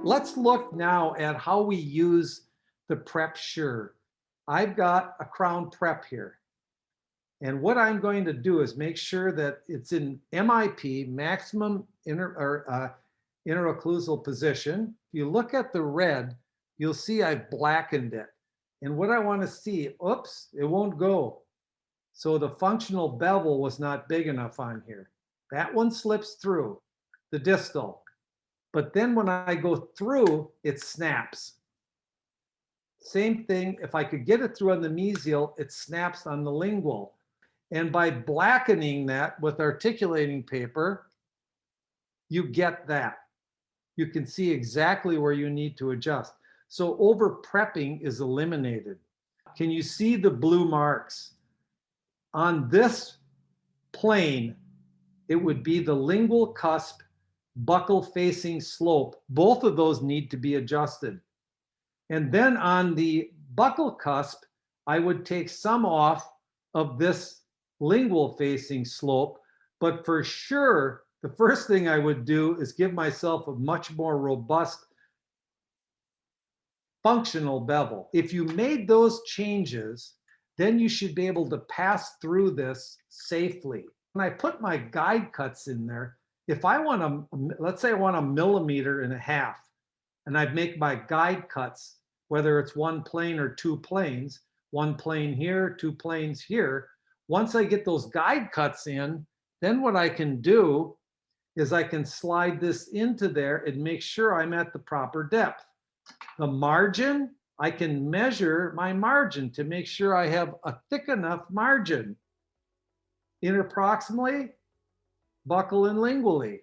Let's look now at how we use the PrepSure. I've got a crown prep here. And what I'm going to do is make sure that it's in MIP, maximum interocclusal position. If you look at the red, you'll see I've blackened it. And what I want to see, oops, it won't go. So the functional bevel was not big enough on here. That one slips through, the distal. But then when I go through, it snaps. Same thing, if I could get it through on the mesial, it snaps on the lingual. And by blackening that with articulating paper, you get that. You can see exactly where you need to adjust. So over prepping is eliminated. Can you see the blue marks? On this plane, it would be the lingual cusp, buccal facing slope. Both of those need to be adjusted. And then on the buccal cusp, I would take some off of this lingual facing slope, but for sure, the first thing I would do is give myself a much more robust functional bevel. If you made those changes, then you should be able to pass through this safely. When I put my guide cuts in there, if I want to, let's say I want 1.5 millimeters, and I make my guide cuts, whether it's one plane or two planes, one plane here, two planes here. Once I get those guide cuts in, then what I can do is I can slide this into there and make sure I'm at the proper depth. The margin, I can measure my margin to make sure I have a thick enough margin interproximally, buccal and lingually.